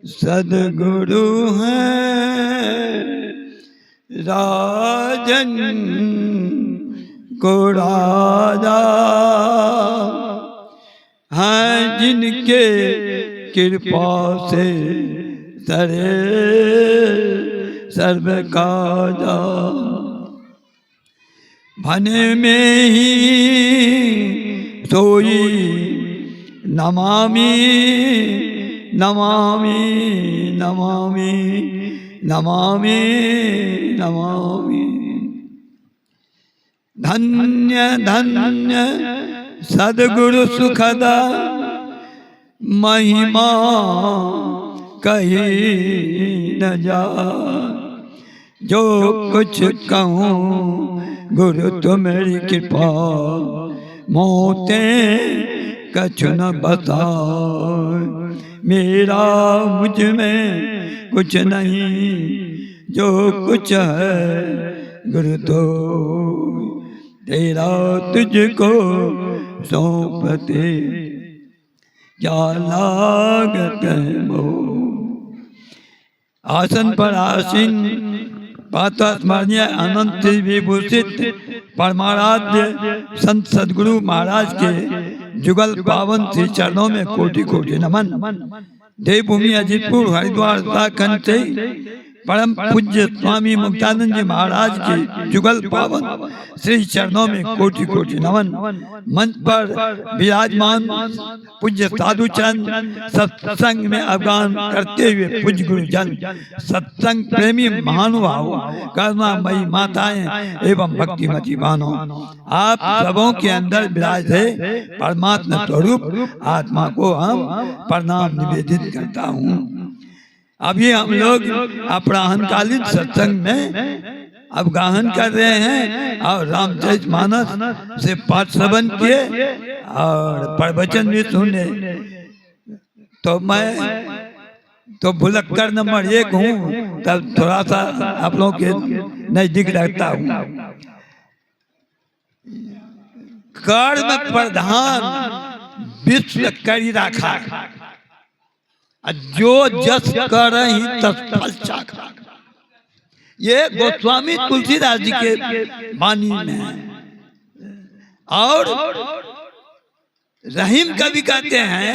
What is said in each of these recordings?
सदगुरु हैं राजन को राजा हैं, जिनके कृपा से तरे सर्व काजा। भने में ही सोई नमामि नमामि नमामि नमामि नमामि। धन्य धन्य सद्गुरु सुखदा महिमा कही न जा। जो कुछ कहूँ गुरु तुम्हारी कृपा, मोते कछु न बता। मेरा मुझ में कुछ नहीं, जो कुछ है गुरु तो तेरा तुझको सौंपते क्या लागत मोह। आसन पर आसीन पाता स्मरणीय अनंत विभूषित परमाराध्य संत सदगुरु महाराज के जुगल पावन श्री चरणों में कोटि कोटि नमन। देवभूमि अजीतपुर हरिद्वार उत्तराखंड से परम पूज्य स्वामी मुक्तानंद जी महाराज के जुगल पावन श्री चरणों में कोटि कोटि नमन। मंच पर विराजमान पूज्य साधु चंद सत्संग में अवगान करते हुए पूज्य गुरुजन, सत्संग प्रेमी महानुभाव, करुणामयी माताएं एवं भक्तिमती बहनों, आप सबों के अंदर विराज है परमात्मा स्वरूप आत्मा को हम प्रणाम निवेदित करता हूँ। अभी हम लोग अपराह्नकालीन सत्संग में अवगाहन कर रहे हैं और रामचरितमानस से पाठ श्रवण किए और प्रवचन भी सुने। तो मैं तो भुलक्कर नंबर 1 हूँ, तब थोड़ा सा आप लोगों के नजदीक रहता हूँ। कर्म प्रधान विश्व करी राखा, जो जस करहि तस फल चाखा। ये गोस्वामी तुलसीदास जी के वाणी में है। और रहीम कवि कहते हैं,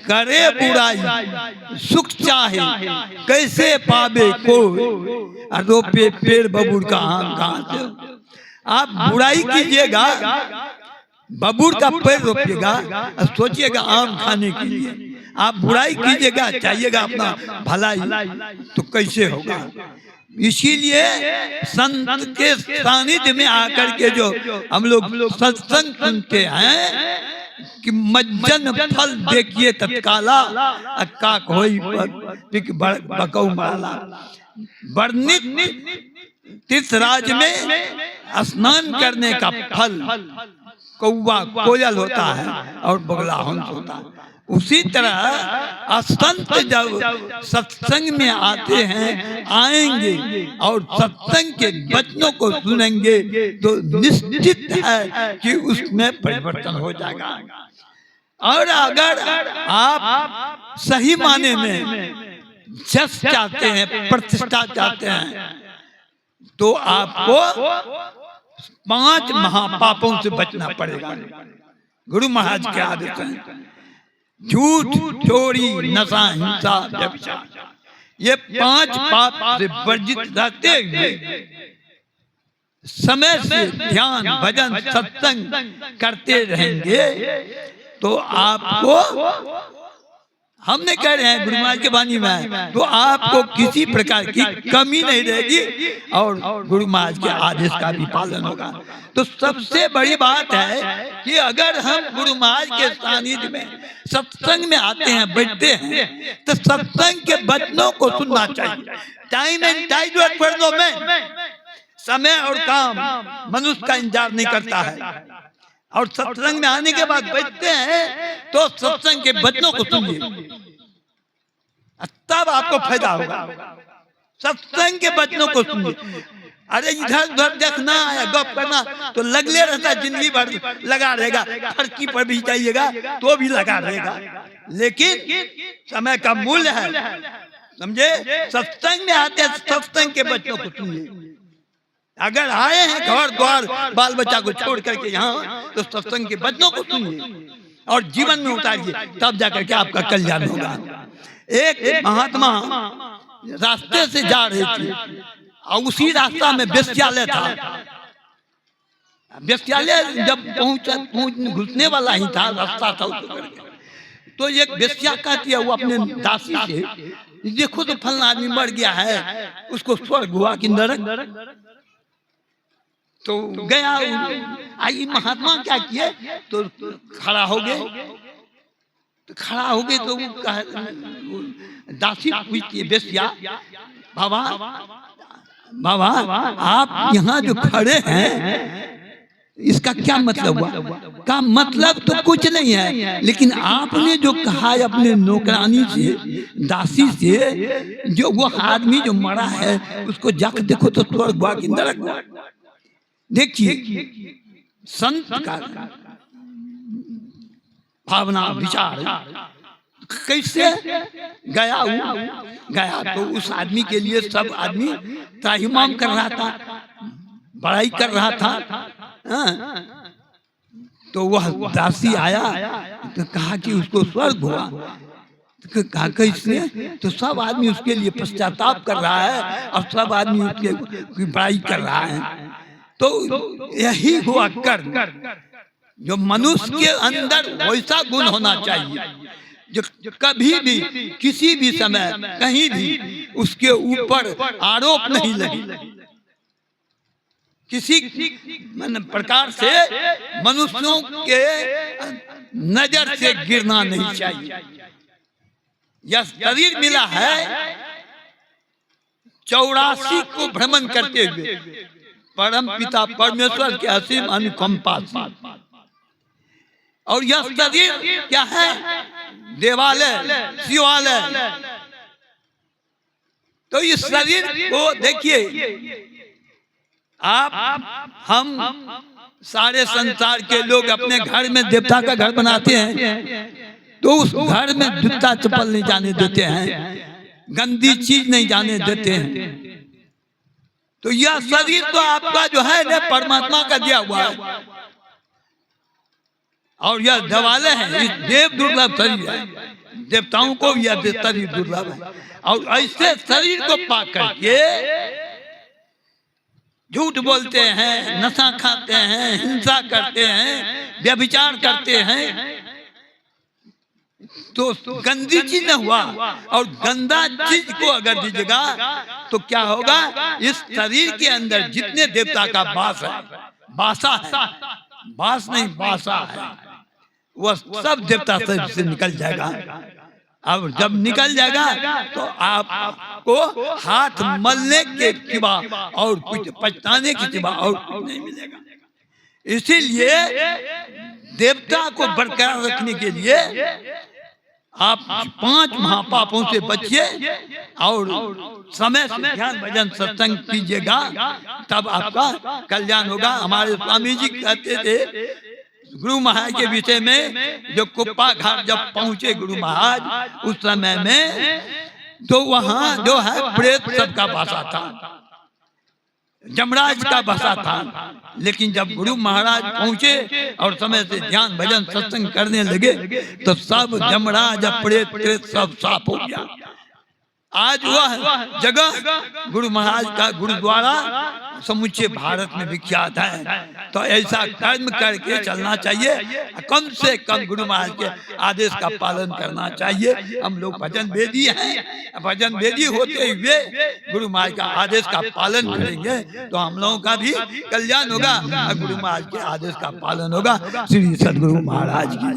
करे बुराई सुख चाहे कैसे पावे को, रोपे पेड़ बबूर का आम कहाँ से। आप बुराई कीजिएगा, बबूर का पेड़ रोपिएगा, सोचिएगा आम खाने के लिए। आप बुराई कीजिएगा, चाहिएगा अपना भलाई, तो कैसे होगा। इसीलिए संत के सानिध्य में आकर के जो हम लोग सत्संग सुनते हैं कि मज्जन फल देखिए तत्काला, अक्का कोई बकौ माला। वर्णित तीर्थराज में स्नान करने का फल कौवा कोयल होता है और बगला हंस होता है। उसी तरह संत जब सत्संग में आते हैं, आएंगे और सत्संग के वचनों को सुनेंगे तो निश्चित है कि उसमें परिवर्तन हो जाएगा। और अगर आप सही माने में जस चाहते हैं, प्रतिष्ठा चाहते हैं, तो आपको 5 महापापों से बचना पड़ेगा। गुरु महाराज के आदेश हैं, झूठ, चोरी, नशा, हिंसा, व्यभिचार, ये 5 पाप से वर्जित रहते हुए समय से ध्यान, भजन, सत्संग करते रहेंगे तो आपको, हमने कह रहे हैं गुरु महाराज के वाणी में, तो आपको किसी प्रकार की कमी नहीं रहेगी और गुरु महाराज के आदेश का भी पालन होगा। तो सबसे बड़ी बात है कि अगर हम गुरु महाराज के सानिध्य में सत्संग में आते हैं, बैठते हैं, तो सत्संग के वचनों को सुनना चाहिए। टाइम एंड टाइड वर्डों में समय और काम मनुष्य का इंतजार नहीं करता है। और सत्संग में आने के बाद बैठते हैं तो सत्संग के वचनों को सुनिए, तब आपको फायदा होगा। सत्संग के वचनों को सुनिए। अरे इधर उधर देखना है, गप करना तो लगले रहता है, जिंदगी भर लगा रहेगा। फटकी पर भी जाइएगा तो भी लगा रहेगा, लेकिन समय का मूल्य है, समझे। सत्संग में आते हैं, सत्संग के बच्चों को सुनिए। अगर आए हैं घर द्वार बाल बच्चा को छोड़ करके यहाँ, तो सत्संग के बच्चों को सुनिए और जीवन में उतारिए, तब जाकर के आपका कल्याण होगा। एक महात्मा रास्ते से जा रहे थे और उसी रास्ता में वेश्यालय था। वेश्यालय जब घुसने वाला ही था, रास्ता था तो एक वेश्या कहती है वो अपने दासी से, देखो तो फलना आदमी मर गया है, उसको स्वर्ग हुआ कि नरक। तो गया, आई महात्मा क्या किए, तो खड़ा हो गए। तो खड़ा हो गए तो वो दासी पूछती है वेश्या, बाबा बाबा आप यहाँ जो खड़े हैं इसका क्या मतलब हुआ? का मतलब तो कुछ नहीं है, लेकिन आपने जो कहा है अपने नौकरानी से, दासी से, जो वो आदमी जो मरा है उसको जाकर देखो तो स्वर्ग हुआ कि नरक हुआ। देखिए संत का भावना विचार कैसे गया तो उस आदमी के लिए सब आदमी त्राहिमाम कर रहा था, बड़ाई कर रहा था। तो वह दासी आया तो कहा कि उसको स्वर्ग हुआ। तो कहा कैसे? तो सब आदमी उसके लिए पश्चाताप कर रहा है और सब आदमी उसके बड़ाई कर रहा है। तो यही हुआ कर्म, जो मनुष्य के अंदर वैसा गुण होना चाहिए जो कभी भी किसी भी समय कहीं भी उसके ऊपर आरोप नहीं लगे, किसी प्रकार से मनुष्यों के नजर से गिरना नहीं चाहिए। यह शरीर मिला है 84 को भ्रमण करते हुए परम पिता परमेश्वर के असीम अनुकंपा से, और यह शरीर क्या है? देवालय, शिवालय। तो इस शरीर को देखिए, आप हम सारे संसार के लोग अपने घर में देवता का घर बनाते हैं तो उस घर में जूता चप्पल नहीं जाने देते हैं, गंदी चीज नहीं जाने देते हैं। तो यह शरीर तो आपका जो है ना परमात्मा का दिया हुआ है, और यह देवालय है, देव दुर्लभ शरीर है, देवताओं को भी यह शरीर दुर्लभ है। और ऐसे शरीर को पा करके झूठ बोलते हैं, नशा खाते हैं, हिंसा करते हैं, व्यभिचार करते हैं, तो गंदी चीज न हुआ। और गंदा चीज को अगर दीजिएगा तो क्या होगा? इस शरीर के अंदर जितने देवता का वास है, बासा है, बास नहीं बासा है, वह सब देवता शरीर से निकल जाएगा। अब जब निकल जाएगा तो आपको हाथ मलने के सिवा और कुछ पछताने के सिवा और कुछ नहीं मिलेगा। इसीलिए देवता को बरकरार रखने के लिए आप 5 महापापों से बचिए और समय से ध्यान भजन सत्संग कीजिएगा, तब आपका कल्याण होगा। हमारे स्वामी जी कहते थे गुरु महाराज के विषय में, जो कुप्पा घाट जब पहुंचे गुरु महाराज उस समय में, तो वहां जो है प्रेत सबका बसा था, जमराज का बसा था। लेकिन जब गुरु महाराज पहुंचे और समय से ध्यान भजन सत्संग करने लगे तो सब जमराज प्रेत सब साफ हो गया। आज वह जगह गुरु महाराज का गुरुद्वारा समूचे भारत में विख्यात है। तो ऐसा कर्म करके चलना चाहिए, कम से कम गुरु महाराज के आदेश का पालन करना चाहिए। हम लोग भजन वेदी हैं, भजन वेदी होते हुए गुरु महाराज का आदेश का पालन करेंगे तो हम लोगों का भी कल्याण होगा, गुरु महाराज के आदेश का पालन होगा। श्री सद्गुरु महाराज की